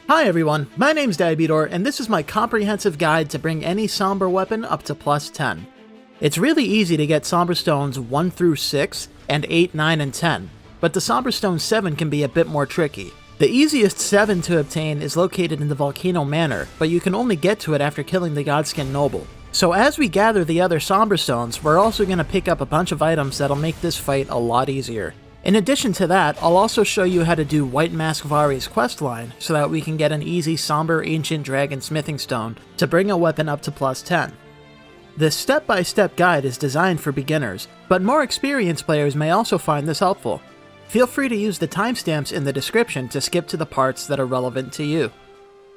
Hi everyone, my name's Diabetor, and this is my comprehensive guide to bring any Somber weapon up to plus 10. It's really easy to get Somber Stones 1 through 6, and 8, 9, and 10, but the Somber Stone 7 can be a bit more tricky. The easiest 7 to obtain is located in the Volcano Manor, but you can only get to it after killing the Godskin Noble. So as we gather the other Somber Stones, we're also going to pick up a bunch of items that'll make this fight a lot easier. In addition to that, I'll also show you how to do White Mask Varre's questline so that we can get an easy Somber Ancient Dragon Smithing Stone to bring a weapon up to plus 10. This step-by-step guide is designed for beginners, but more experienced players may also find this helpful. Feel free to use the timestamps in the description to skip to the parts that are relevant to you.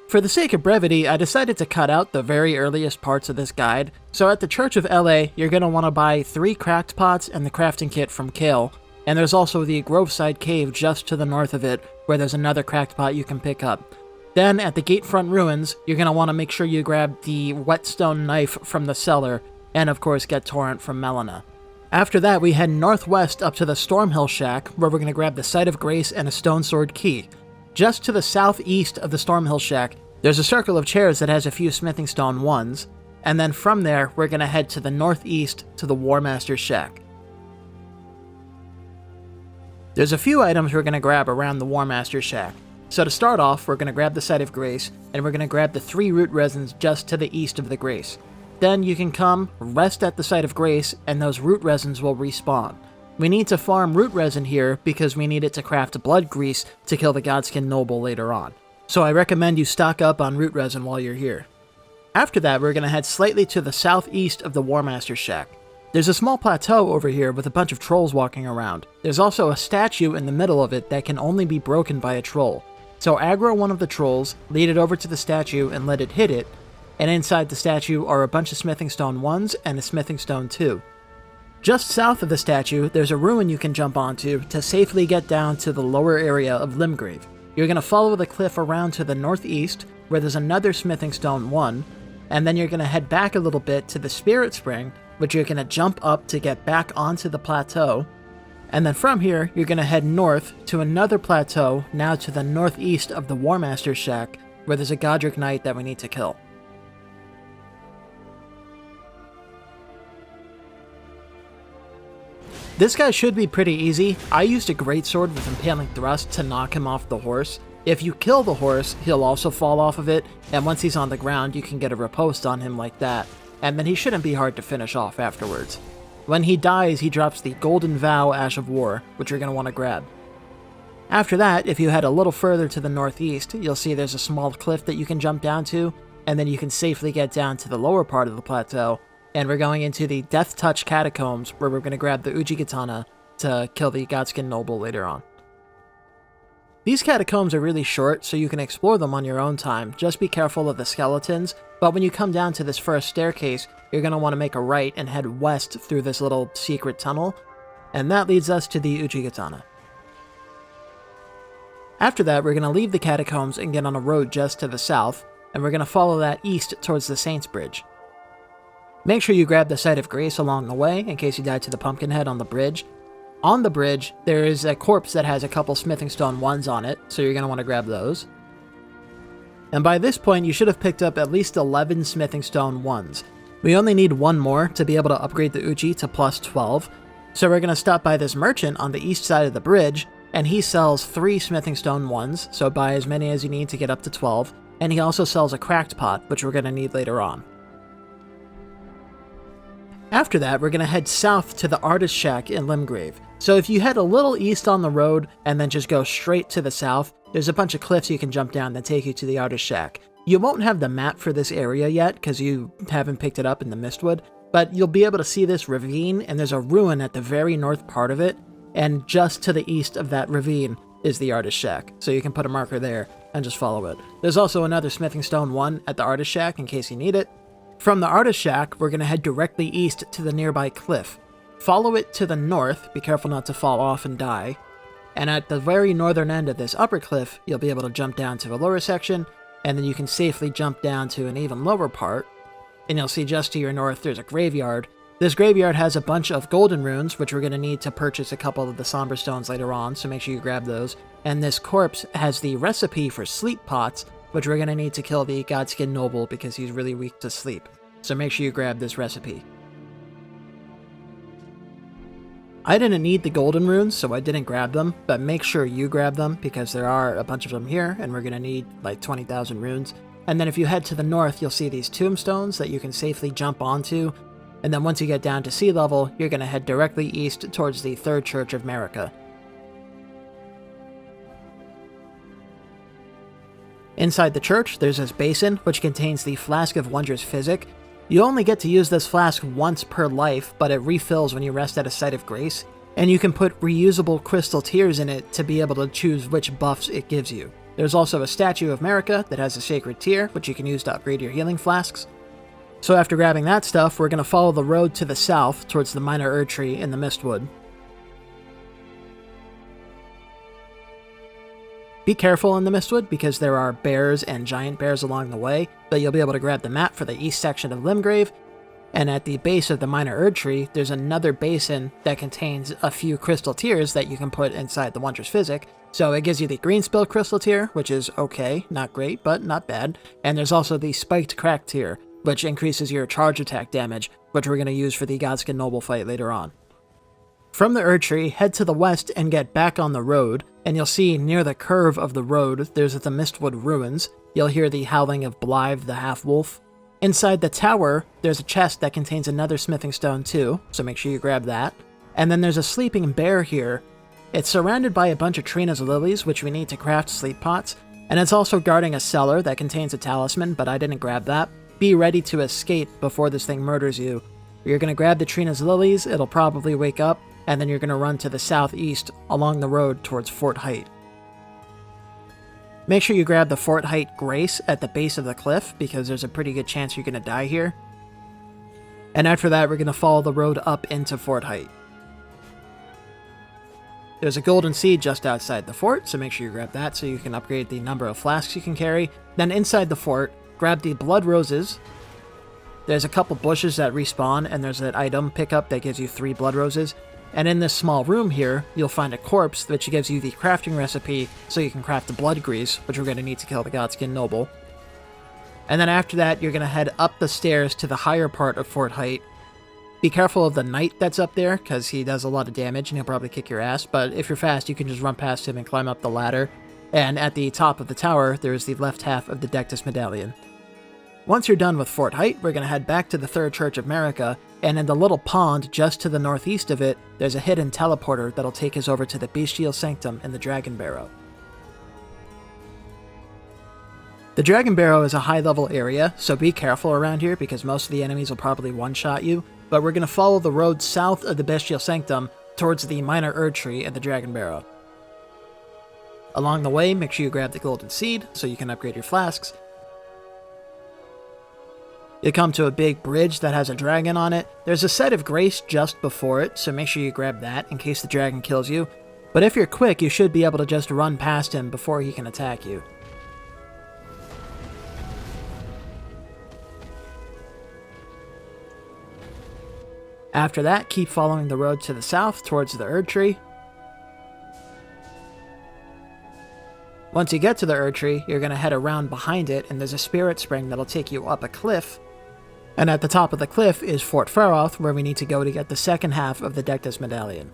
For the sake of brevity, I decided to cut out the very earliest parts of this guide, so at the Church of LA, you're going to want to buy 3 cracked pots and the crafting kit from Cael, and there's also the Groveside Cave just to the north of it, where there's another cracked pot you can pick up. Then, at the Gatefront Ruins, you're going to want to make sure you grab the whetstone knife from the cellar, and of course get Torrent from Melina. After that, we head northwest up to the Stormhill Shack, where we're going to grab the Sight of Grace and a Stone Sword Key. Just to the southeast of the Stormhill Shack, there's a circle of chairs that has a few Smithing Stone 1s, and then from there, we're going to head to the northeast to the War Master's Shack. There's a few items we're going to grab around the War Master's Shack. So to start off, we're going to grab the Sight of Grace, and we're going to grab the 3 root resins just to the east of the Grace. Then you can come, rest at the Sight of Grace, and those root resins will respawn. We need to farm root resin here because we need it to craft blood grease to kill the Godskin Noble later on. So I recommend you stock up on root resin while you're here. After that, we're going to head slightly to the southeast of the War Master's Shack. There's a small plateau over here with a bunch of trolls walking around. There's also a statue in the middle of it that can only be broken by a troll. So aggro one of the trolls, lead it over to the statue and let it hit it, and inside the statue are a bunch of Smithing Stone 1s and a Smithing Stone 2. Just south of the statue, there's a ruin you can jump onto to safely get down to the lower area of Limgrave. You're going to follow the cliff around to the northeast, where there's another Smithing Stone 1, and then you're going to head back a little bit to the Spirit Spring, which you're going to jump up to get back onto the plateau, and then from here, you're going to head north to another plateau, now to the northeast of the War Master's Shack, where there's a Godric Knight that we need to kill. This guy should be pretty easy. I used a greatsword with Impaling Thrust to knock him off the horse. If you kill the horse, he'll also fall off of it, and once he's on the ground, you can get a riposte on him like that, and then he shouldn't be hard to finish off afterwards. When he dies, he drops the Golden Vow Ash of War, which you're going to want to grab. After that, if you head a little further to the northeast, you'll see there's a small cliff that you can jump down to, and then you can safely get down to the lower part of the plateau, and we're going into the Death Touch Catacombs, where we're going to grab the Ujigatana to kill the Godskin Noble later on. These catacombs are really short, so you can explore them on your own time. Just be careful of the skeletons, but when you come down to this first staircase, you're going to want to make a right and head west through this little secret tunnel, and that leads us to the Ujigatana. After that, we're going to leave the catacombs and get on a road just to the south, and we're going to follow that east towards the Saints Bridge. Make sure you grab the Sight of Grace along the way, in case you die to the Pumpkinhead on the bridge. On the bridge, there is a corpse that has a couple Smithing Stone 1s on it, so you're going to want to grab those. And by this point, you should have picked up at least 11 Smithing Stone 1s. We only need 1 more to be able to upgrade the Uji to plus 12, so we're going to stop by this merchant on the east side of the bridge, and he sells 3 Smithing Stone 1s, so buy as many as you need to get up to 12, and he also sells a cracked pot, which we're going to need later on. After that, we're going to head south to the Artist Shack in Limgrave. So if you head a little east on the road and then just go straight to the south, there's a bunch of cliffs you can jump down that take you to the Artist Shack. You won't have the map for this area yet because you haven't picked it up in the Mistwood, but you'll be able to see this ravine, and there's a ruin at the very north part of it, and just to the east of that ravine is the Artist Shack, so you can put a marker there and just follow it. There's also another Smithing Stone 1 at the Artist Shack in case you need it. From the Artist Shack, we're going to head directly east to the nearby cliff. Follow it to the north, be careful not to fall off and die, and at the very northern end of this upper cliff, you'll be able to jump down to a lower section, and then you can safely jump down to an even lower part, and you'll see just to your north there's a graveyard. This graveyard has a bunch of golden runes, which we're going to need to purchase a couple of the Somber Stones later on, so make sure you grab those. And this corpse has the recipe for sleep pots, which we're going to need to kill the Godskin Noble because he's really weak to sleep. So make sure you grab this recipe. I didn't need the golden runes, so I didn't grab them, but make sure you grab them because there are a bunch of them here, and we're going to need like 20,000 runes. And then if you head to the north, you'll see these tombstones that you can safely jump onto, and then once you get down to sea level, you're going to head directly east towards the Third Church of Marika. Inside the church, there's this basin, which contains the Flask of Wondrous Physic. You only get to use this flask once per life, but it refills when you rest at a Site of Grace, and you can put reusable crystal tears in it to be able to choose which buffs it gives you. There's also a statue of Marika that has a sacred tear, which you can use to upgrade your healing flasks. So after grabbing that stuff, we're going to follow the road to the south towards the Minor Erdtree in the Mistwood. Be careful in the Mistwood because there are bears and giant bears along the way, but you'll be able to grab the map for the east section of Limgrave, and at the base of the Minor Erdtree, there's another basin that contains a few crystal tears that you can put inside the Wondrous Physic. So it gives you the green spill crystal tear, which is okay, not great, but not bad, and there's also the spiked crack tear, which increases your charge attack damage, which we're going to use for the Godskin Noble fight later on. From the Erdtree, head to the west and get back on the road, and you'll see near the curve of the road, there's the Mistwood Ruins. You'll hear the howling of Blythe the Half-Wolf. Inside the tower, there's a chest that contains another smithing stone too, so make sure you grab that. And then there's a sleeping bear here. It's surrounded by a bunch of Trina's lilies, which we need to craft sleep pots, and it's also guarding a cellar that contains a talisman, but I didn't grab that. Be ready to escape before this thing murders you. You're going to grab the Trina's lilies, it'll probably wake up, and then you're going to run to the southeast along the road towards Fort Height. Make sure you grab the Fort Height Grace at the base of the cliff, because there's a pretty good chance you're going to die here. And after that, we're going to follow the road up into Fort Height. There's a golden seed just outside the fort, so make sure you grab that so you can upgrade the number of flasks you can carry. Then inside the fort, grab the blood roses. There's a couple bushes that respawn, and there's that item pickup that gives you 3 blood roses. And in this small room here, you'll find a corpse which gives you the crafting recipe so you can craft the blood grease, which we're going to need to kill the Godskin Noble. And then after that, you're going to head up the stairs to the higher part of Fort Height. Be careful of the knight that's up there, because he does a lot of damage and he'll probably kick your ass, but if you're fast, you can just run past him and climb up the ladder. And at the top of the tower, there is the left half of the Dectus Medallion. Once you're done with Fort Height, we're going to head back to the Third Church of Marika, and in the little pond just to the northeast of it, there's a hidden teleporter that'll take us over to the Bestial Sanctum in the Dragonbarrow. The Dragonbarrow is a high-level area, so be careful around here because most of the enemies will probably one-shot you, but we're going to follow the road south of the Bestial Sanctum towards the Minor Erdtree and the Dragonbarrow. Along the way, make sure you grab the golden seed so you can upgrade your flasks. You come to a big bridge that has a dragon on it. There's a Site of Grace just before it, so make sure you grab that in case the dragon kills you. But if you're quick, you should be able to just run past him before he can attack you. After that, keep following the road to the south towards the Erdtree. Once you get to the Erdtree, you're going to head around behind it, and there's a spirit spring that'll take you up a cliff. And at the top of the cliff is Fort Faroth, where we need to go to get the second half of the Dectus Medallion.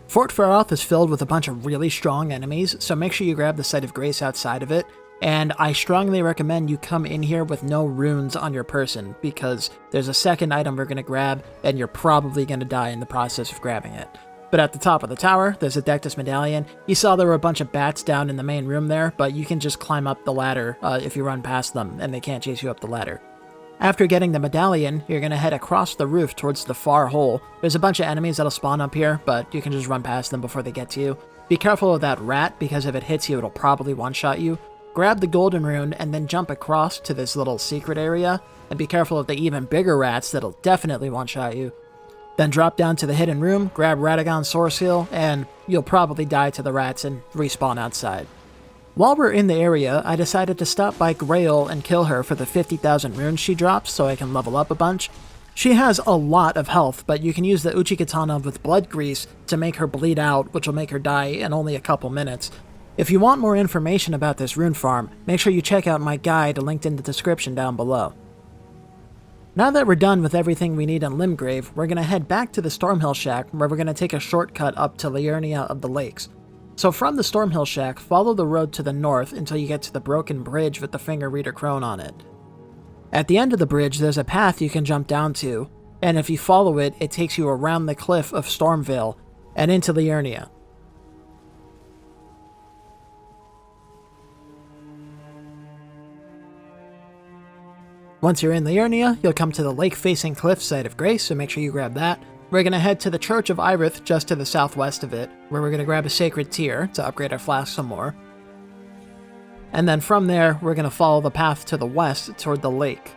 Fort Faroth is filled with a bunch of really strong enemies, so make sure you grab the Site of Grace outside of it, and I strongly recommend you come in here with no runes on your person, because there's a second item we're going to grab, and you're probably going to die in the process of grabbing it. But at the top of the tower, there's a Dectus Medallion. You saw there were a bunch of bats down in the main room there, but you can just climb up the ladder if you run past them, and they can't chase you up the ladder. After getting the medallion, you're going to head across the roof towards the far hole. There's a bunch of enemies that'll spawn up here, but you can just run past them before they get to you. Be careful of that rat, because if it hits you, it'll probably one-shot you. Grab the golden rune, and then jump across to this little secret area, and be careful of the even bigger rats that'll definitely one-shot you. Then drop down to the hidden room, grab Radagon's Source Heal, and you'll probably die to the rats and respawn outside. While we're in the area, I decided to stop by Grail and kill her for the 50,000 runes she drops so I can level up a bunch. She has a lot of health, but you can use the Uchi Katana with blood grease to make her bleed out, which will make her die in only a couple minutes. If you want more information about this rune farm, make sure you check out my guide linked in the description down below. Now that we're done with everything we need in Limgrave, we're going to head back to the Stormhill Shack, where we're going to take a shortcut up to Liurnia of the Lakes. So from the Stormhill Shack, follow the road to the north until you get to the broken bridge with the Finger Reader Crone on it. At the end of the bridge, there's a path you can jump down to, and if you follow it, it takes you around the cliff of Stormvale and into Liurnia. Once you're in Liurnia, you'll come to the lake-facing cliff site of Grace, so make sure you grab that. We're going to head to the Church of Irith, just to the southwest of it, where we're going to grab a Sacred Tear to upgrade our flask some more. And then from there, we're going to follow the path to the west toward the lake.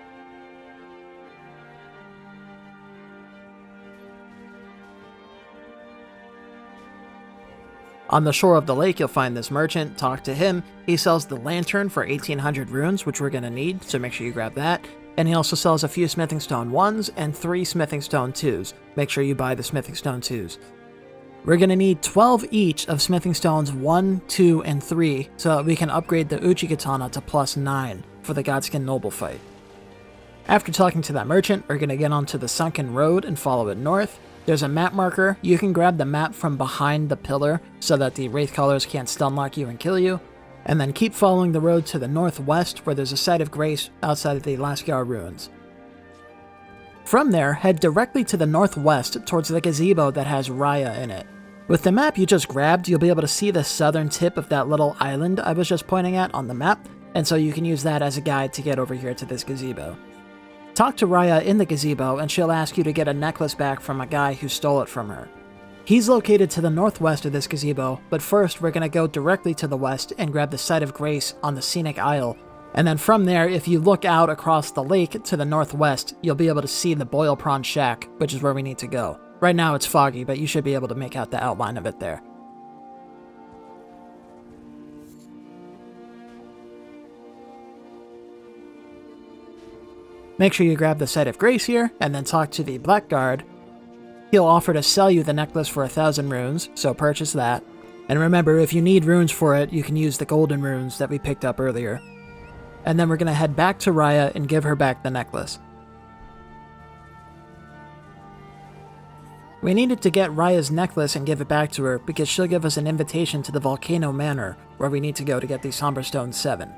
On the shore of the lake, you'll find this merchant. Talk to him. He sells the lantern for 1800 runes, which we're going to need, so make sure you grab that. And he also sells a few Smithing Stone 1s and 3 Smithing Stone 2s. Make sure you buy the Smithing Stone 2s. We're going to need 12 each of Smithing Stones 1, 2, and 3 so that we can upgrade the Uchi-Katana to +9 for the Godskin Noble fight. After talking to that merchant, we're going to get onto the Sunken Road and follow it north. There's a map marker. You can grab the map from behind the pillar so that the Wraithcallers can't stunlock you and kill you. And then keep following the road to the northwest where there's a site of grace outside of the Lascar ruins. From there, head directly to the northwest towards the gazebo that has Raya in it. With the map you just grabbed, you'll be able to see the southern tip of that little island I was just pointing at on the map, and so you can use that as a guide to get over here to this gazebo. Talk to Raya in the gazebo and she'll ask you to get a necklace back from a guy who stole it from her. He's located to the northwest of this gazebo, but first we're going to go directly to the west and grab the Site of Grace on the Scenic Isle. And then from there, if you look out across the lake to the northwest, you'll be able to see the Boil Prawn Shack, which is where we need to go. Right now it's foggy, but you should be able to make out the outline of it there. Make sure you grab the Site of Grace here, and then talk to the Blackguard. He'll offer to sell you the necklace for 1,000 runes, so purchase that. And remember, if you need runes for it, you can use the golden runes that we picked up earlier. And then we're going to head back to Raya and give her back the necklace. We needed to get Raya's necklace and give it back to her because she'll give us an invitation to the Volcano Manor, where we need to go to get the Somber Stone 7.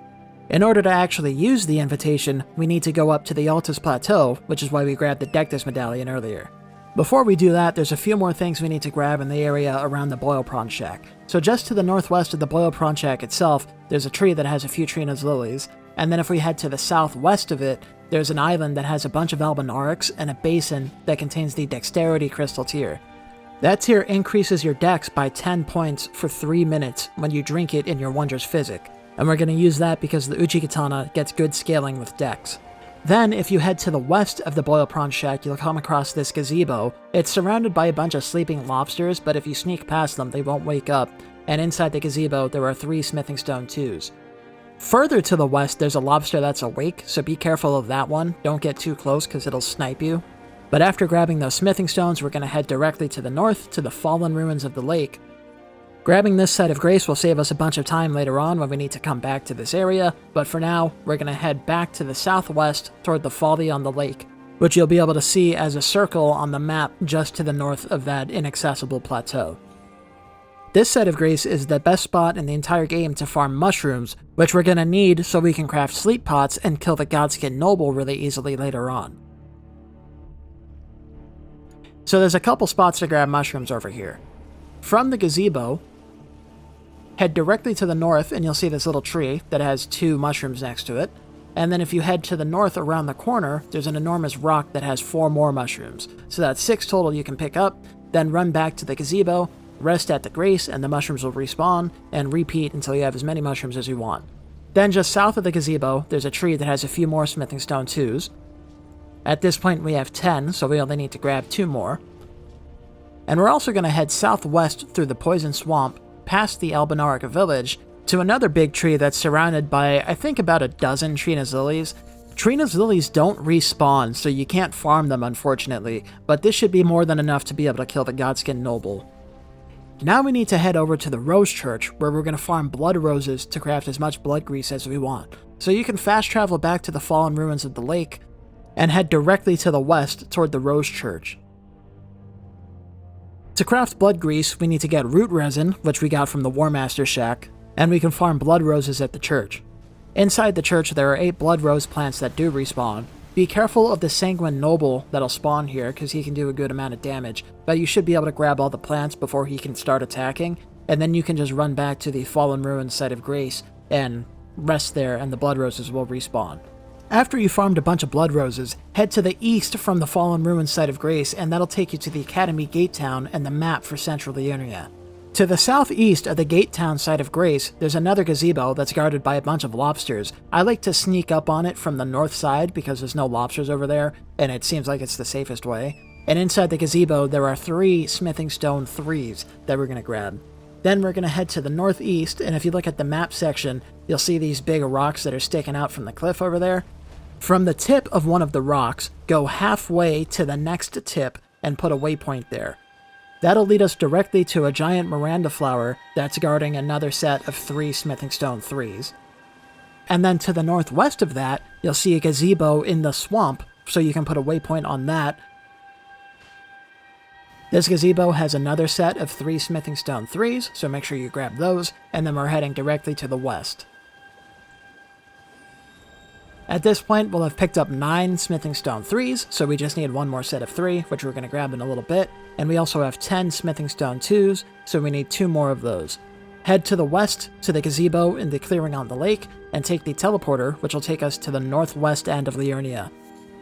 In order to actually use the invitation, we need to go up to the Altus Plateau, which is why we grabbed the Dectus Medallion earlier. Before we do that, there's a few more things we need to grab in the area around the Boil Prawn Shack. So just to the northwest of the Boil Prawn Shack itself, there's a tree that has a few Trina's lilies, and then if we head to the southwest of it, there's an island that has a bunch of Albinaurics and a basin that contains the Dexterity Crystal Tear. That tear increases your dex by 10 points for 3 minutes when you drink it in your Wondrous Physic, and we're going to use that because the Uchi-Katana gets good scaling with dex. Then, if you head to the west of the Boil Prawn Shack, you'll come across this gazebo. It's surrounded by a bunch of sleeping lobsters, but if you sneak past them, they won't wake up, and inside the gazebo, there are 3 Smithing Stone 2s. Further to the west, there's a lobster that's awake, so be careful of that one. Don't get too close because it'll snipe you. But after grabbing those Smithing Stones, we're going to head directly to the north, to the fallen ruins of the lake. Grabbing this Site of Grace will save us a bunch of time later on when we need to come back to this area, but for now, we're going to head back to the southwest toward the folly on the lake, which you'll be able to see as a circle on the map just to the north of that inaccessible plateau. This Site of Grace is the best spot in the entire game to farm mushrooms, which we're going to need so we can craft sleep pots and kill the Godskin Noble really easily later on. So there's a couple spots to grab mushrooms over here. From the gazebo, head directly to the north and you'll see this little tree that has 2 mushrooms next to it. And then if you head to the north around the corner, there's an enormous rock that has 4 more mushrooms. So that's 6 total you can pick up, then run back to the gazebo, rest at the Grace, and the mushrooms will respawn, and repeat until you have as many mushrooms as you want. Then just south of the gazebo, there's a tree that has a few more Smithing Stone 2s. At this point we have 10, so we only need to grab 2 more. And we're also going to head southwest through the Poison Swamp, past the Albinauric village, to another big tree that's surrounded by, I think, about a dozen Trina's Lilies. Trina's Lilies don't respawn, so you can't farm them, unfortunately, but this should be more than enough to be able to kill the Godskin Noble. Now we need to head over to the Rose Church, where we're going to farm blood roses to craft as much blood grease as we want. So you can fast travel back to the fallen ruins of the lake and head directly to the west toward the Rose Church. To craft blood grease, we need to get root resin, which we got from the War Master's shack, and we can farm blood roses at the church. Inside the church, there are 8 blood rose plants that do respawn. Be careful of the Sanguine Noble that'll spawn here, because he can do a good amount of damage, but you should be able to grab all the plants before he can start attacking, and then you can just run back to the Fallen Ruins site of Grace and rest there, and the blood roses will respawn. After you farmed a bunch of blood roses, head to the east from the Fallen Ruins site of Grace, and that'll take you to the Academy Gate Town and the map for Central Liurnia. To the southeast of the Gate Town site of Grace, there's another gazebo that's guarded by a bunch of lobsters. I like to sneak up on it from the north side because there's no lobsters over there, and it seems like it's the safest way. And inside the gazebo, there are 3 Smithing Stone 3s that we're going to grab. Then we're going to head to the northeast, and if you look at the map section, you'll see these big rocks that are sticking out from the cliff over there. From the tip of one of the rocks, go halfway to the next tip and put a waypoint there. That'll lead us directly to a giant Miranda flower that's guarding another set of 3 Smithing Stone 3s. And then to the northwest of that, you'll see a gazebo in the swamp, so you can put a waypoint on that. This gazebo has another set of 3 Smithing Stone 3s, so make sure you grab those, and then we're heading directly to the west. At this point, we'll have picked up 9 Smithing Stone 3s, so we just need one more set of 3, which we're going to grab in a little bit. And we also have 10 Smithing Stone 2s, so we need 2 more of those. Head to the west, to the gazebo in the clearing on the lake, and take the teleporter, which will take us to the northwest end of Liurnia.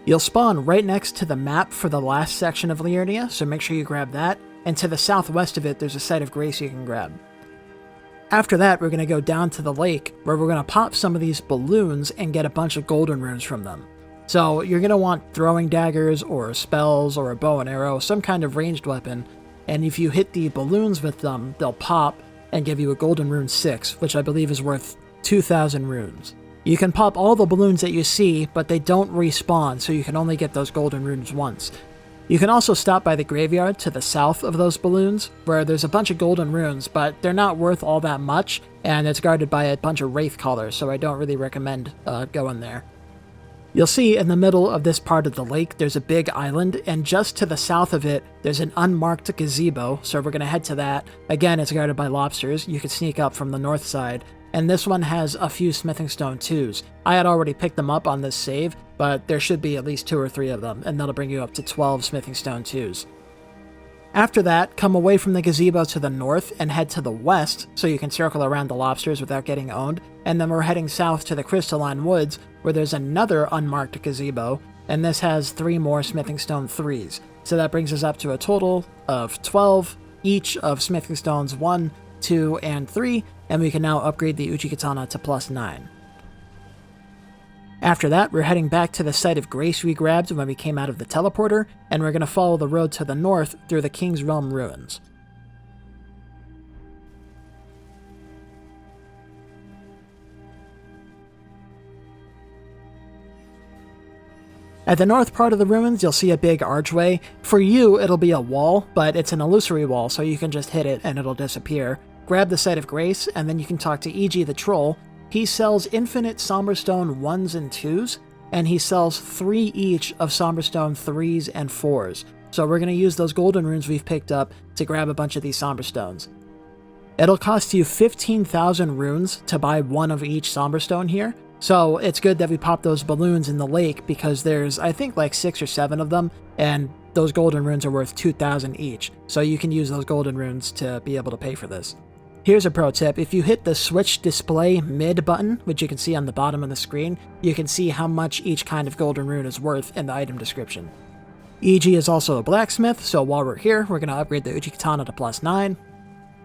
You'll spawn right next to the map for the last section of Liurnia, so make sure you grab that, and to the southwest of it, there's a site of grace you can grab. After that, we're going to go down to the lake, where we're going to pop some of these balloons and get a bunch of golden runes from them. So you're going to want throwing daggers, or spells, or a bow and arrow, some kind of ranged weapon, and if you hit the balloons with them, they'll pop and give you a golden rune 6, which I believe is worth 2,000 runes. You can pop all the balloons that you see, but they don't respawn, so you can only get those golden runes once. You can also stop by the graveyard to the south of those balloons, where there's a bunch of golden runes, but they're not worth all that much, and it's guarded by a bunch of wraith callers, so I don't really recommend going there. You'll see in the middle of this part of the lake, there's a big island, and just to the south of it, there's an unmarked gazebo, so we're going to head to that. Again, it's guarded by lobsters. You can sneak up from the north side, and this one has a few Smithing Stone 2s. I had already picked them up on this save, but there should be at least 2 or 3 of them, and that'll bring you up to 12 Smithing Stone 2s. After that, come away from the gazebo to the north and head to the west, so you can circle around the lobsters without getting owned, and then we're heading south to the Crystalline Woods, where there's another unmarked gazebo, and this has 3 more Smithing Stone 3s. So that brings us up to a total of 12, each of Smithing Stones 1, 2, and 3, and we can now upgrade the Uchi Katana to +9. After that, we're heading back to the site of grace we grabbed when we came out of the teleporter, and we're going to follow the road to the north through the King's Realm ruins. At the north part of the ruins, you'll see a big archway. For you, it'll be a wall, but it's an illusory wall, so you can just hit it and it'll disappear. Grab the Site of Grace, and then you can talk to E.G. the Troll. He sells infinite Somber Stone 1s and 2s, and he sells 3 each of Somber Stone 3s and 4s. So we're going to use those golden runes we've picked up to grab a bunch of these Somber Stones. It'll cost you 15,000 runes to buy 1 of each Somber Stone here, so it's good that we pop those balloons in the lake because there's, I think, like 6 or 7 of them, and those golden runes are worth 2,000 each, so you can use those golden runes to be able to pay for this. Here's a pro tip. If you hit the Switch Display Mid button, which you can see on the bottom of the screen, you can see how much each kind of golden rune is worth in the item description. E.G. is also a blacksmith, so while we're here, we're going to upgrade the Uchi Katana to +9.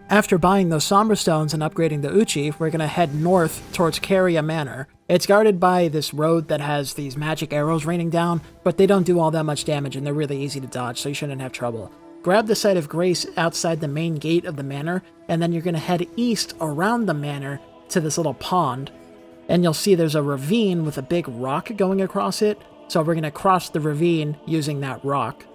After buying those Somber Stones and upgrading the Uchi, we're going to head north towards Caria Manor. It's guarded by this road that has these magic arrows raining down, but they don't do all that much damage and they're really easy to dodge, so you shouldn't have trouble. Grab the Site of Grace outside the main gate of the manor, and then you're going to head east around the manor to this little pond, and you'll see there's a ravine with a big rock going across it, so we're going to cross the ravine using that rock.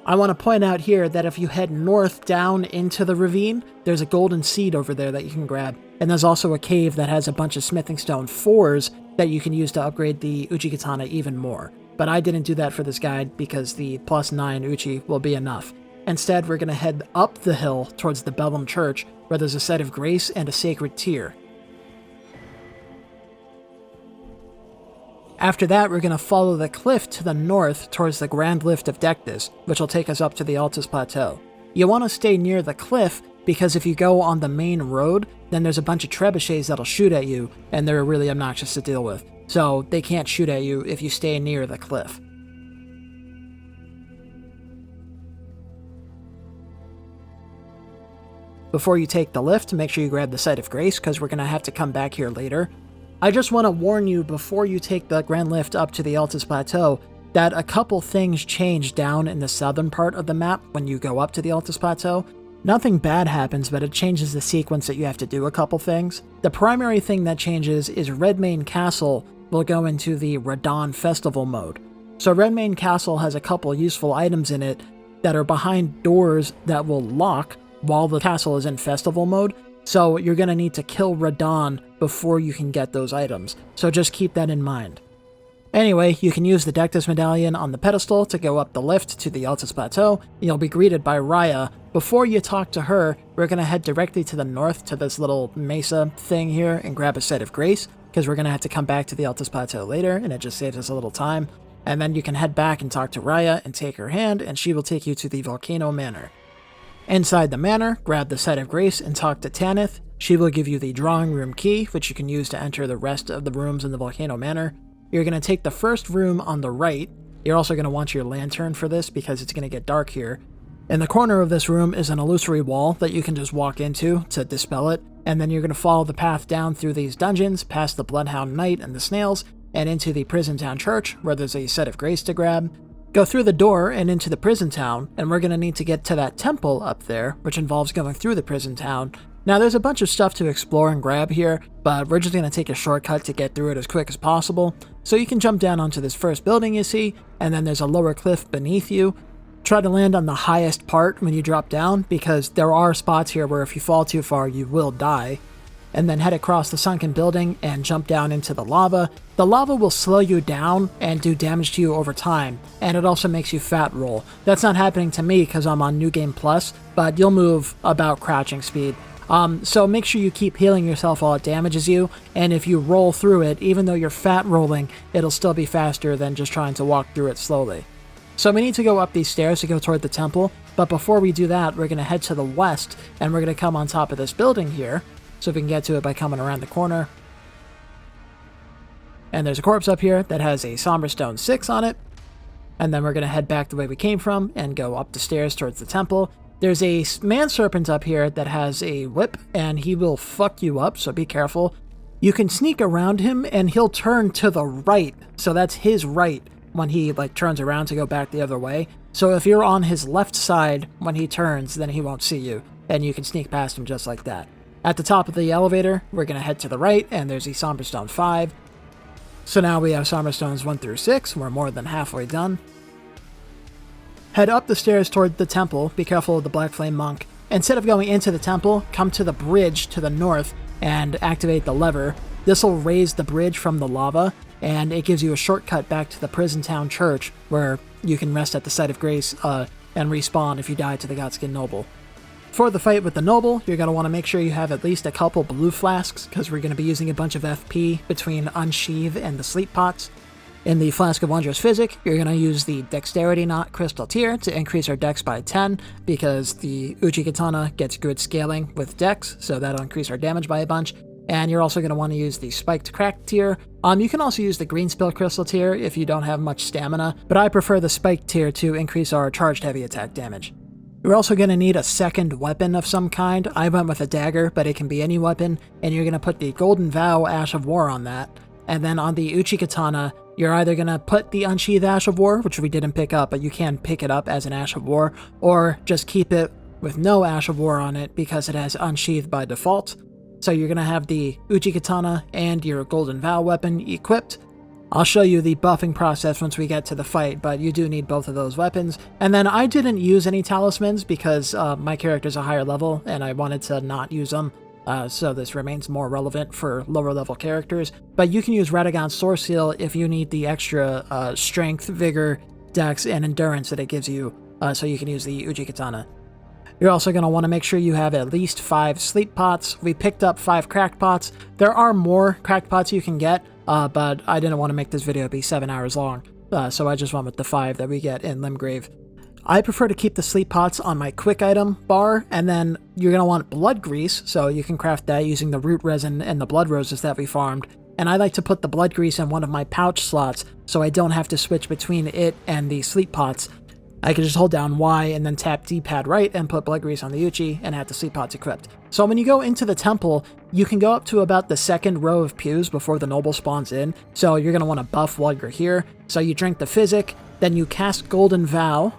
I want to point out here that if you head north down into the ravine, there's a golden seed over there that you can grab. And there's also a cave that has a bunch of smithing stone 4s that you can use to upgrade the Uchi Katana even more. But I didn't do that for this guide because the +9 Uchi will be enough. Instead, we're going to head up the hill towards the Bellum Church, where there's a site of grace and a sacred tear. After that, we're going to follow the cliff to the north towards the Grand Lift of Dectus, which will take us up to the Altus Plateau. You want to stay near the cliff, because if you go on the main road, then there's a bunch of trebuchets that'll shoot at you, and they're really obnoxious to deal with. So they can't shoot at you if you stay near the cliff. Before you take the lift, make sure you grab the Site of Grace, because we're going to have to come back here later. I just want to warn you before you take the Grand Lift up to the Altus Plateau that a couple things change down in the southern part of the map when you go up to the Altus Plateau. Nothing bad happens, but it changes the sequence that you have to do a couple things. The primary thing that changes is Redmane Castle will go into the Radon Festival mode. So Redmane Castle has a couple useful items in it that are behind doors that will lock while the castle is in festival mode. So you're going to need to kill Radon before you can get those items. So just keep that in mind. Anyway, you can use the Dectus Medallion on the pedestal to go up the lift to the Altus Plateau. You'll be greeted by Raya. Before you talk to her, we're going to head directly to the north to this little mesa thing here and grab a Site of Grace, because we're going to have to come back to the Altus Plateau later, and it just saves us a little time. And then you can head back and talk to Raya and take her hand, and she will take you to the Volcano Manor. Inside the manor, grab the Site of Grace and talk to Tanith. She will give you the drawing room key, which you can use to enter the rest of the rooms in the Volcano Manor. You're going to take the first room on the right. You're also going to want your lantern for this because it's going to get dark here. In the corner of this room is an illusory wall that you can just walk into to dispel it, and then you're going to follow the path down through these dungeons, past the Bloodhound Knight and the Snails, and into the Prison Town Church, where there's a Site of Grace to grab. Go through the door and into the prison town, and we're going to need to get to that temple up there, which involves going through the prison town. Now, there's a bunch of stuff to explore and grab here, but we're just going to take a shortcut to get through it as quick as possible. So you can jump down onto this first building you see, and then there's a lower cliff beneath you. Try to land on the highest part when you drop down, because there are spots here where if you fall too far, you will die. And then head across the sunken building and jump down into the lava. The lava will slow you down and do damage to you over time, and it also makes you fat roll. That's not happening to me because I'm on New Game Plus, but you'll move about crouching speed. So make sure you keep healing yourself while it damages you, and if you roll through it, even though you're fat rolling, it'll still be faster than just trying to walk through it slowly. So we need to go up these stairs to go toward the temple, but before we do that, we're going to head to the west, and we're going to come on top of this building here, so we can get to it by coming around the corner. And there's a corpse up here that has a Somber Stone 6 on it, and then we're going to head back the way we came from and go up the stairs towards the temple. There's a man serpent up here that has a whip, and he will fuck you up, so be careful. You can sneak around him, and he'll turn to the right, so that's his right when he turns around to go back the other way. So if you're on his left side when he turns, then he won't see you, and you can sneak past him just like that. At the top of the elevator, we're going to head to the right, and there's the Somber Stone 5. So now we have Somber Stones 1 through 6. We're more than halfway done. Head up the stairs toward the temple. Be careful of the Black Flame Monk. Instead of going into the temple, come to the bridge to the north and activate the lever. This will raise the bridge from the lava, and it gives you a shortcut back to the Prison Town Church, where you can rest at the Site of Grace and respawn if you die to the Godskin Noble. For the fight with the Noble, you're going to want to make sure you have at least a couple blue flasks, because we're going to be using a bunch of FP between Unsheath and the Sleep Pots. In the Flask of Wondrous Physic, you're going to use the Dexterity Knot Crystal Tier to increase our Dex by 10, because the Uchi Katana gets good scaling with Dex, so that'll increase our damage by a bunch. And you're also going to want to use the Spiked Crack Tier. You can also use the Green Spill Crystal Tier if you don't have much stamina, but I prefer the Spiked Tier to increase our charged heavy attack damage. You're also going to need a second weapon of some kind. I went with a dagger, but it can be any weapon, and you're going to put the Golden Vow Ash of War on that. And then on the Uchi Katana, you're either going to put the Unsheathed Ash of War, which we didn't pick up, but you can pick it up as an Ash of War, or just keep it with no Ash of War on it because it has Unsheathed by default. So you're going to have the Uchi Katana and your Golden Vow weapon equipped. I'll show you the buffing process once we get to the fight, but you do need both of those weapons. And then I didn't use any talismans because my character's a higher level and I wanted to not use them. So this remains more relevant for lower level characters. But you can use Radagon's Source Seal if you need the extra strength, vigor, dex, and endurance that it gives you, so you can use the Uji Katana. You're also going to want to make sure you have at least 5 sleep pots. We picked up 5 cracked pots. There are more cracked pots you can get, but I didn't want to make this video be 7 hours long, so I just went with the 5 that we get in Limgrave. I prefer to keep the sleep pots on my quick item bar, and then you're going to want blood grease, so you can craft that using the root resin and the blood roses that we farmed. And I like to put the blood grease in one of my pouch slots, so I don't have to switch between it and the sleep pots. I can just hold down Y and then tap D-pad right and put blood grease on the Uchi and have the sleep pots equipped. So when you go into the temple, you can go up to about the second row of pews before the noble spawns in, so you're going to want to buff while you're here. So you drink the physic, then you cast Golden Vow,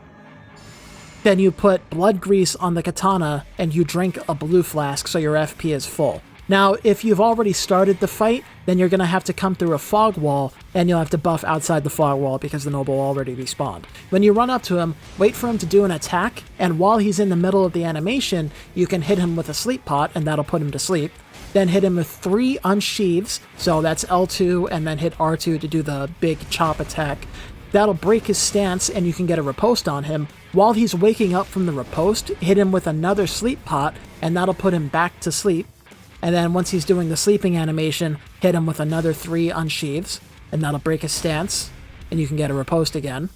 then you put blood grease on the katana, and you drink a blue flask so your FP is full. Now, if you've already started the fight, then you're going to have to come through a fog wall, and you'll have to buff outside the fog wall because the noble already respawned. When you run up to him, wait for him to do an attack, and while he's in the middle of the animation, you can hit him with a sleep pot, and that'll put him to sleep. Then hit him with 3 unsheathes, so that's L2, and then hit R2 to do the big chop attack. That'll break his stance, and you can get a riposte on him. While he's waking up from the riposte, hit him with another sleep pot, and that'll put him back to sleep. And then once he's doing the sleeping animation, hit him with another 3 unsheathes, and that'll break his stance, and you can get a riposte again.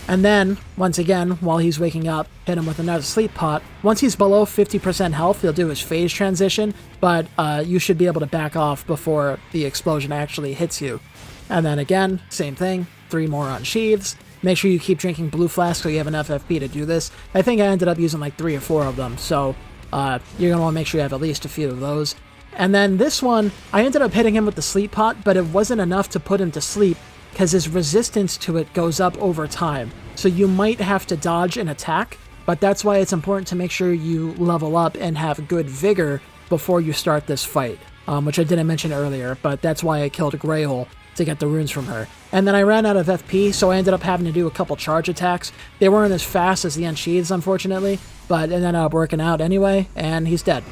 And then, once again, while he's waking up, hit him with another sleep pot. Once he's below 50% health, he'll do his phase transition, but you should be able to back off before the explosion actually hits you. And then again, same thing, 3 more unsheathes. Make sure you keep drinking blue flasks so you have enough FP to do this. I think I ended up using like 3 or 4 of them, so you're going to want to make sure you have at least a few of those. And then this one, I ended up hitting him with the sleep pot, but it wasn't enough to put him to sleep because his resistance to it goes up over time. So you might have to dodge an attack, but that's why it's important to make sure you level up and have good vigor before you start this fight, which I didn't mention earlier, but that's why I killed Greyhole to get the runes from her. And then I ran out of FP, so I ended up having to do a couple charge attacks. They weren't as fast as the unsheathes, unfortunately, but it ended up working out anyway, and he's dead.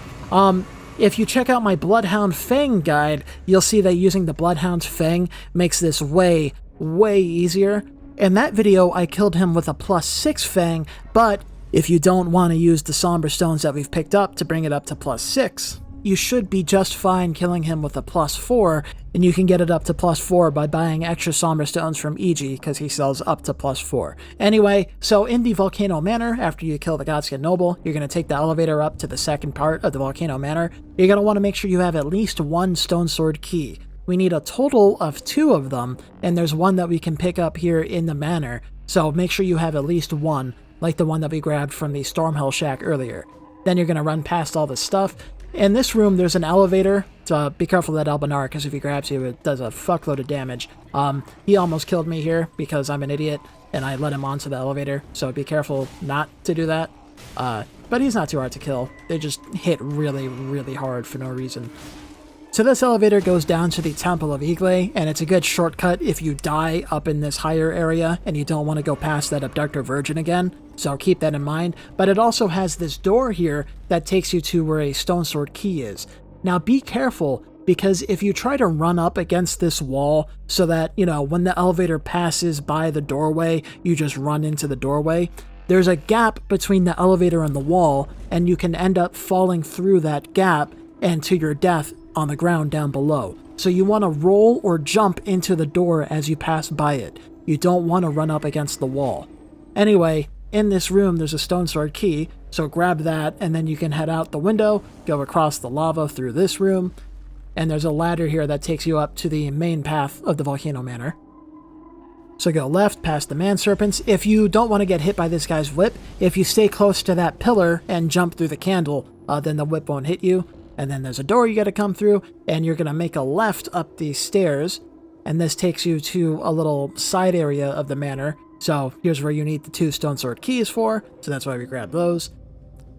If you check out my Bloodhound Fang guide, you'll see that using the Bloodhound's Fang makes this way, way easier. In that video, I killed him with a +6 Fang, but if you don't want to use the Somber Stones that we've picked up to bring it up to +6, you should be just fine killing him with a +4, and you can get it up to +4 by buying extra Somber Stones from EG, because he sells up to +4. Anyway, so in the Volcano Manor, after you kill the Godskin Noble, you're going to take the elevator up to the second part of the Volcano Manor. You're going to want to make sure you have at least 1 Stone Sword key. We need a total of 2 of them, and there's one that we can pick up here in the manor, so make sure you have at least 1, like the one that we grabbed from the Stormhell Shack earlier. Then you're going to run past all this stuff. In this room, there's an elevator, so be careful of that Albanar, because if he grabs you, it does a fuckload of damage. He almost killed me here, because I'm an idiot, and I let him onto the elevator, so be careful not to do that. But he's not too hard to kill. They just hit really, really hard for no reason. So this elevator goes down to the Temple of Igle, and it's a good shortcut if you die up in this higher area and you don't want to go past that Abductor Virgin again, so keep that in mind. But it also has this door here that takes you to where a Stone Sword key is. Now be careful, because if you try to run up against this wall so that, you know, when the elevator passes by the doorway, you just run into the doorway, there's a gap between the elevator and the wall, and you can end up falling through that gap and to your death on the ground down below. So you want to roll or jump into the door as you pass by it. You don't want to run up against the wall. Anyway, in this room there's a Stone Sword key, so grab that and then you can head out the window, go across the lava through this room, and there's a ladder here that takes you up to the main path of the Volcano Manor. So go left past the man serpents. If you don't want to get hit by this guy's whip, if you stay close to that pillar and jump through the candle, then the whip won't hit you. And then there's a door you got to come through, and you're going to make a left up these stairs, and this takes you to a little side area of the manor. So here's where you need the 2 Stone Sword keys for, so that's why we grabbed those.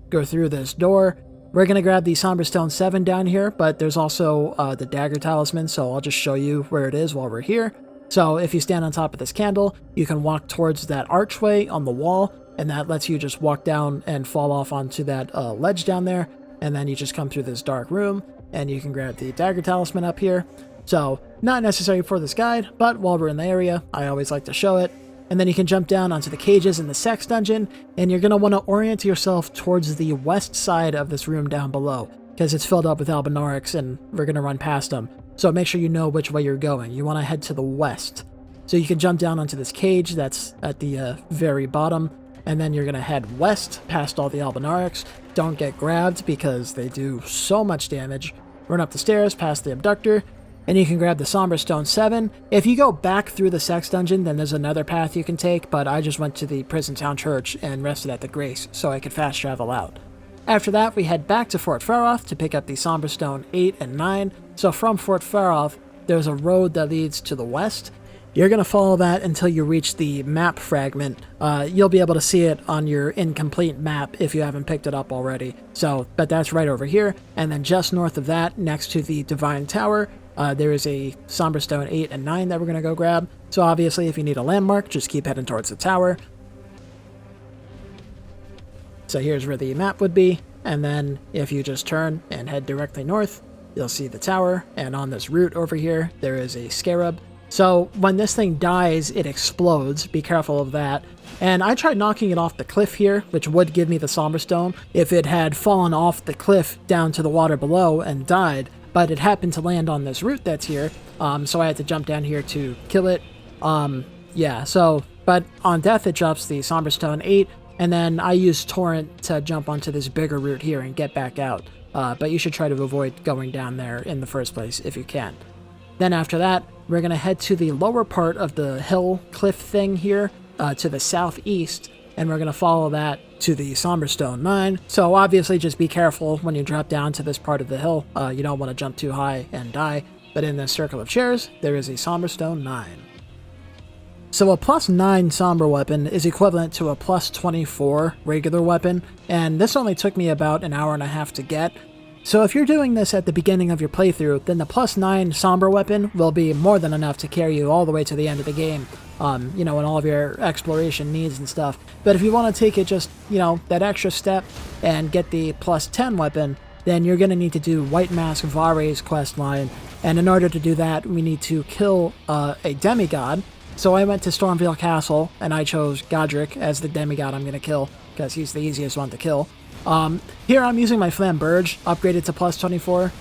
Go through this door, We're going to grab the Somber Stone 7 down here, but there's also the Dagger Talisman, so I'll just show you where it is while we're here. So if you stand on top of this candle, you can walk towards that archway on the wall, and that lets you just walk down and fall off onto that ledge down there, and then you just come through this dark room, and you can grab the Dagger Talisman up here. So, not necessary for this guide, but while we're in the area, I always like to show it. And then you can jump down onto the cages in the sex dungeon, and you're going to want to orient yourself towards the west side of this room down below, because it's filled up with Albinaurics, and we're going to run past them. So make sure you know which way you're going. You want to head to the west. So you can jump down onto this cage that's at the very bottom, and then you're going to head west past all the Albinaurics. Don't get grabbed because they do so much damage. Run up the stairs past the abductor, and you can grab the Somber Stone 7. If you go back through the sex dungeon, then there's another path you can take, but I just went to the Prison Town Church and rested at the Grace so I could fast travel out. After that, we head back to Fort Faroth to pick up the Somber Stone 8 and 9. So from Fort Faroth, there's a road that leads to the west. You're going to follow that until you reach the map fragment. You'll be able to see it on your incomplete map if you haven't picked it up already. So, but that's right over here. And then just north of that, next to the Divine Tower, there is a Somber Stone 8 and 9 that we're going to go grab. So obviously, if you need a landmark, just keep heading towards the tower. So here's where the map would be. And then if you just turn and head directly north, you'll see the tower. And on this route over here, there is a scarab. So when this thing dies, it explodes. Be careful of that. And I tried knocking it off the cliff here, which would give me the Somber Stone if it had fallen off the cliff down to the water below and died. But it happened to land on this root that's here, so I had to jump down here to kill it. But on death it drops the Somber Stone 8, and then I use Torrent to jump onto this bigger root here and get back out. But you should try to avoid going down there in the first place if you can. Then after that, we're going to head to the lower part of the hill cliff thing here, to the southeast, and we're going to follow that to the Somber Stone 9. So obviously just be careful when you drop down to this part of the hill. You don't want to jump too high and die. But in this circle of chairs, there is a Somber Stone 9. So a plus 9 Somber weapon is equivalent to a plus 24 regular weapon, and this only took me about an hour and a half to get. So if you're doing this at the beginning of your playthrough, then the plus 9 Somber weapon will be more than enough to carry you all the way to the end of the game, and all of your exploration needs and stuff. But if you want to take it just, that extra step and get the plus 10 weapon, then you're going to need to do White Mask Varre's quest line, and in order to do that, we need to kill a demigod. So I went to Stormveil Castle, and I chose Godric as the demigod I'm going to kill, because he's the easiest one to kill. Here I'm using my Flamberge, upgraded to plus 24,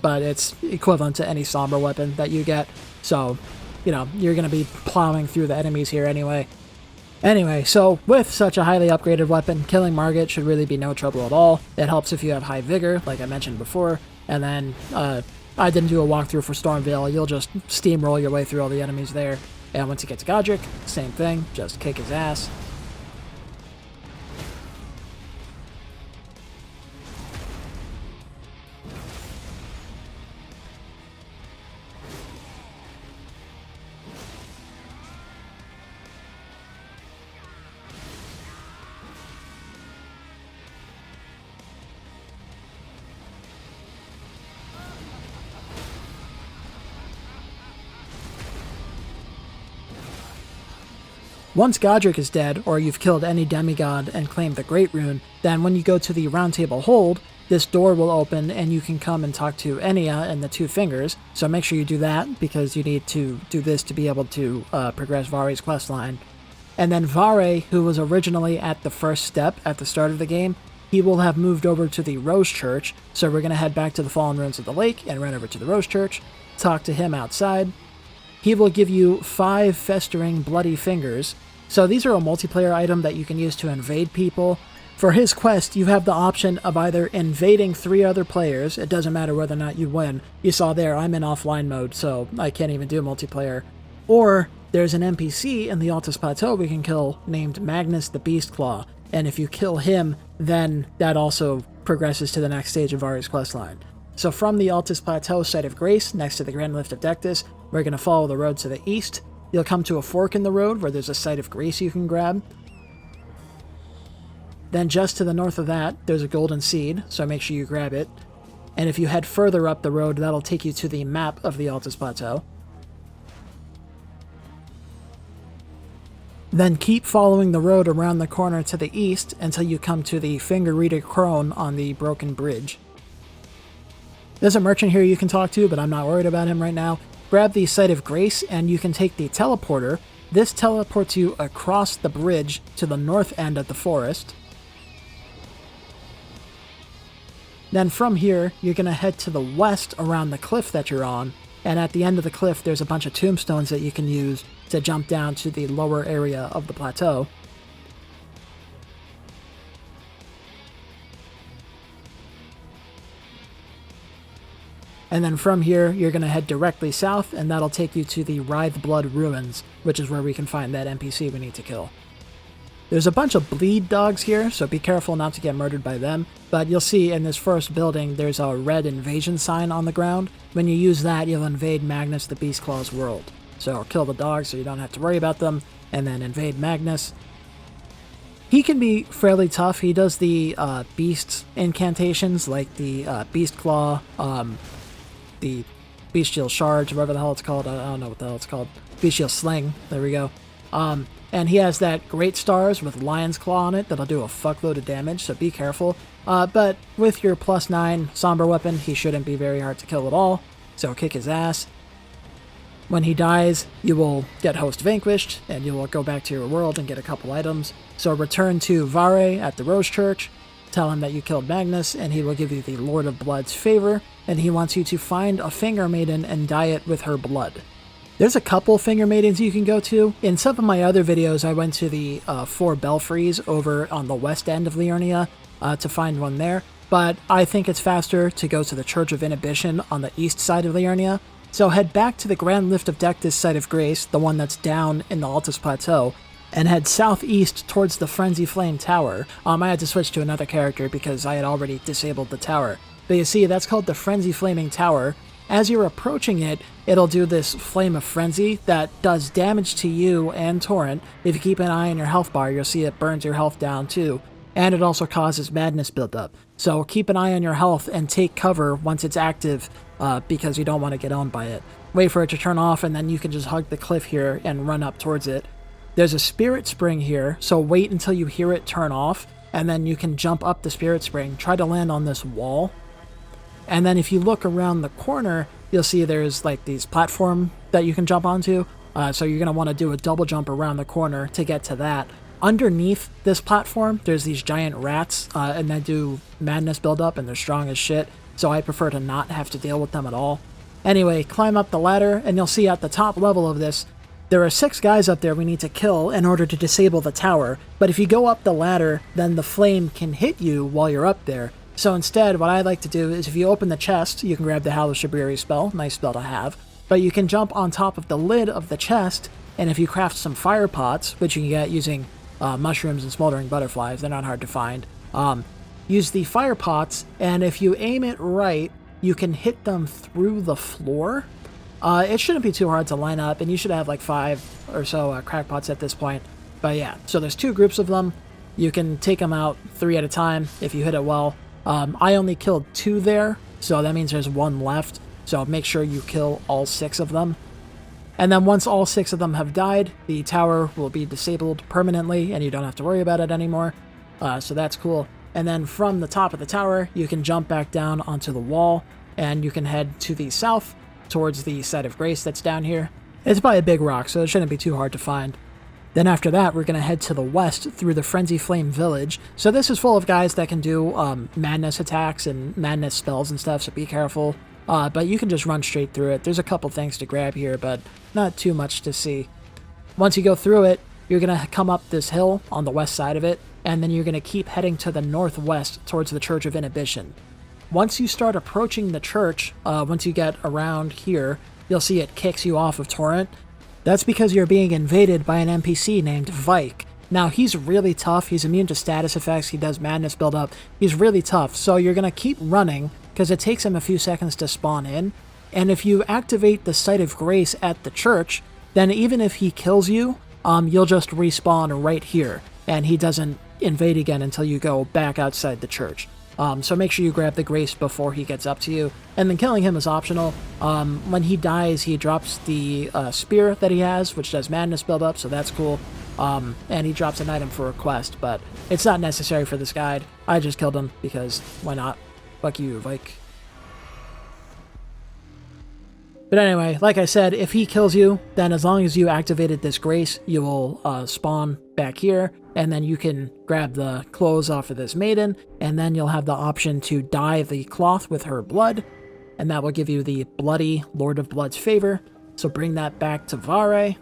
but it's equivalent to any Somber weapon that you get, so, you're going to be plowing through the enemies here anyway. Anyway, so with such a highly upgraded weapon, killing Margit should really be no trouble at all. It helps if you have high Vigor, like I mentioned before, and then, I didn't do a walkthrough for Stormveil. You'll just steamroll your way through all the enemies there, and once you get to Godric, same thing, just kick his ass. Once Godric is dead, or you've killed any demigod and claimed the Great Rune, then when you go to the Round Table Hold, this door will open and you can come and talk to Enya and the Two Fingers, so make sure you do that, because you need to do this to be able to progress Varre's questline. And then Varre, who was originally at the first step at the start of the game, he will have moved over to the Rose Church, so we're going to head back to the Fallen Ruins of the Lake and run over to the Rose Church, talk to him outside. He will give you 5 festering bloody fingers. So these are a multiplayer item that you can use to invade people. For his quest, you have the option of either invading 3 other players. It doesn't matter whether or not you win. You saw there, I'm in offline mode, so I can't even do multiplayer. Or there's an NPC in the Altus Plateau we can kill named Magnus the Beastclaw. And if you kill him, then that also progresses to the next stage of Varre's questline. So from the Altus Plateau site of Grace, next to the Grand Lift of Dectus, we're going to follow the road to the east. You'll come to a fork in the road where there's a site of Grace you can grab. Then just to the north of that, there's a golden seed, so make sure you grab it. And if you head further up the road, that'll take you to the map of the Altus Plateau. Then keep following the road around the corner to the east until you come to the finger-reader crone on the broken bridge. There's a merchant here you can talk to, but I'm not worried about him right now. Grab the Site of Grace and you can take the teleporter. This teleports you across the bridge to the north end of the forest. Then from here, you're going to head to the west around the cliff that you're on, and at the end of the cliff there's a bunch of tombstones that you can use to jump down to the lower area of the plateau. And then from here, you're going to head directly south, and that'll take you to the Writhe Blood Ruins, which is where we can find that NPC we need to kill. There's a bunch of bleed dogs here, so be careful not to get murdered by them, but you'll see in this first building there's a red invasion sign on the ground. When you use that, you'll invade Magnus the Beastclaw's world. So kill the dogs so you don't have to worry about them, and then invade Magnus. He can be fairly tough. He does the beast incantations, like the Beast Claw, the Bestial Charge, whatever the hell it's called. I don't know what the hell it's called. Bestial Sling. There we go. And he has that Great Stars with Lion's Claw on it that'll do a fuckload of damage, so be careful. But with your +9 Somber weapon, he shouldn't be very hard to kill at all, so kick his ass. When he dies, you will get Host Vanquished, and you will go back to your world and get a couple items. So return to Varre at the Rose Church, tell him that you killed Magnus, and he will give you the Lord of Blood's favor, and he wants you to find a Finger Maiden and dye it with her blood. There's a couple Finger Maidens you can go to. In some of my other videos, I went to the 4 Belfries over on the west end of Liurnia to find one there, but I think it's faster to go to the Church of Inhibition on the east side of Liurnia. So head back to the Grand Lift of Dectus Site of Grace, the one that's down in the Altus Plateau, and head southeast towards the Frenzy Flame Tower. I had to switch to another character because I had already disabled the tower. But you see, that's called the Frenzy Flaming Tower. As you're approaching it, it'll do this Flame of Frenzy that does damage to you and Torrent. If you keep an eye on your health bar, you'll see it burns your health down too. And it also causes madness buildup. So keep an eye on your health and take cover once it's active because you don't want to get owned by it. Wait for it to turn off and then you can just hug the cliff here and run up towards it. There's a Spirit Spring here, so wait until you hear it turn off and then you can jump up the Spirit Spring. Try to land on this wall. And then if you look around the corner, you'll see there's like these platform that you can jump onto. So you're going to want to do a double jump around the corner to get to that. Underneath this platform, there's these giant rats, and they do madness buildup, and they're strong as shit. So I prefer to not have to deal with them at all. Anyway, climb up the ladder, and you'll see at the top level of this, there are 6 guys up there we need to kill in order to disable the tower. But if you go up the ladder, then the flame can hit you while you're up there. So instead, what I like to do is if you open the chest, you can grab the Hallowed Shabriri spell, nice spell to have, but you can jump on top of the lid of the chest, and if you craft some fire pots, which you can get using mushrooms and smoldering butterflies, they're not hard to find, use the fire pots, and if you aim it right, you can hit them through the floor. It shouldn't be too hard to line up, and you should have like 5 or so crackpots at this point, but yeah, so there's 2 groups of them. You can take them out 3 at a time if you hit it well. I only killed 2 there, so that means there's 1 left, so make sure you kill all 6 of them. And then once all 6 of them have died, the tower will be disabled permanently, and you don't have to worry about it anymore, so that's cool. And then from the top of the tower, you can jump back down onto the wall, and you can head to the south, towards the Site of Grace that's down here. It's by a big rock, so it shouldn't be too hard to find. Then after that, we're going to head to the west through the Frenzy Flame Village. So this is full of guys that can do madness attacks and madness spells and stuff, so be careful. But you can just run straight through it. There's a couple things to grab here, but not too much to see. Once you go through it, you're going to come up this hill on the west side of it, and then you're going to keep heading to the northwest towards the Church of Inhibition. Once you start approaching the church, once you get around here, you'll see it kicks you off of Torrent. That's because you're being invaded by an NPC named Vike. Now, he's really tough. He's immune to status effects. He does madness buildup. He's really tough, so you're going to keep running because it takes him a few seconds to spawn in. And if you activate the Site of Grace at the church, then even if he kills you, you'll just respawn right here, and he doesn't invade again until you go back outside the church. So make sure you grab the grace before he gets up to you, and then killing him is optional. When he dies, he drops the spear that he has, which does madness buildup, so that's cool. And he drops an item for a quest, but it's not necessary for this guide. I just killed him because why not? Fuck you, Vike. But anyway, like I said, if he kills you, then as long as you activated this grace, you will spawn back here, and then you can grab the clothes off of this maiden, and then you'll have the option to dye the cloth with her blood, and that will give you the bloody Lord of Blood's favor. So bring that back to Varre.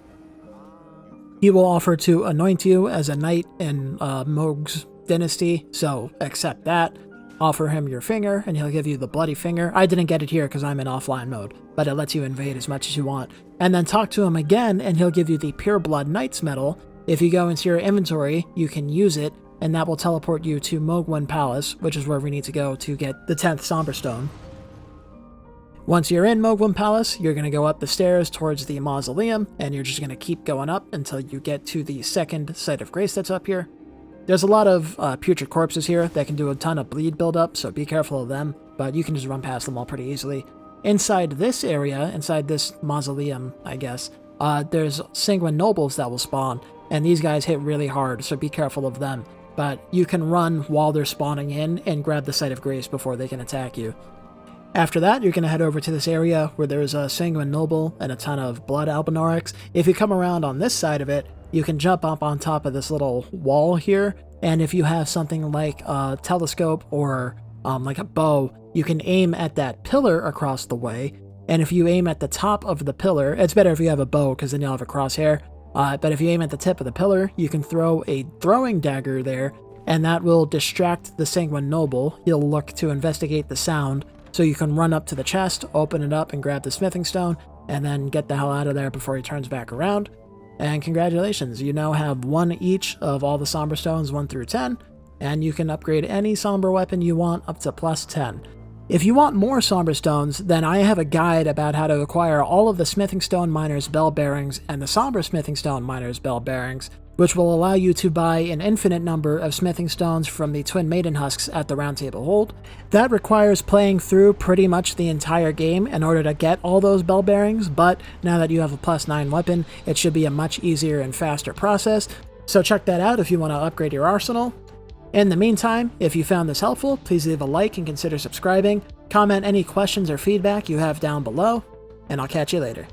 He will offer to anoint you as a knight in Mohgwyn's dynasty, so accept that. Offer him your finger, and he'll give you the bloody finger. I didn't get it here because I'm in offline mode, but it lets you invade as much as you want. And then talk to him again, and he'll give you the Pure Blood Knight's Medal. If you go into your inventory, you can use it, and that will teleport you to Mohgwyn Palace, which is where we need to go to get the 10th Somber Stone. Once you're in Mohgwyn Palace, you're going to go up the stairs towards the mausoleum, and you're just going to keep going up until you get to the second Site of Grace that's up here. There's a lot of putrid corpses here that can do a ton of bleed buildup, so be careful of them, but you can just run past them all pretty easily. Inside this area, inside this mausoleum, I guess, there's sanguine nobles that will spawn, and these guys hit really hard, so be careful of them. But you can run while they're spawning in and grab the Site of Grace before they can attack you. After that, you're going to head over to this area where there's a sanguine noble and a ton of blood albinorics. If you come around on this side of it, you can jump up on top of this little wall here, and if you have something like a telescope or like a bow, you can aim at that pillar across the way, and if you aim at the top of the pillar, it's better if you have a bow because then you'll have a crosshair, but if you aim at the tip of the pillar, you can throw a throwing dagger there, and that will distract the sanguine noble. He'll look to investigate the sound, so you can run up to the chest, open it up, and grab the smithing stone, and then get the hell out of there before he turns back around. And congratulations, you now have one each of all the Somber Stones 1 through 10, and you can upgrade any Somber weapon you want up to plus 10. If you want more Somber Stones, then I have a guide about how to acquire all of the Smithing Stone Miner's Bell Bearings and the Somber Smithing Stone Miner's Bell Bearings, which will allow you to buy an infinite number of smithing stones from the Twin Maiden Husks at the Round Table Hold. That requires playing through pretty much the entire game in order to get all those bell bearings, but now that you have a plus 9 weapon, it should be a much easier and faster process, so check that out if you want to upgrade your arsenal. In the meantime, if you found this helpful, please leave a like and consider subscribing, comment any questions or feedback you have down below, and I'll catch you later.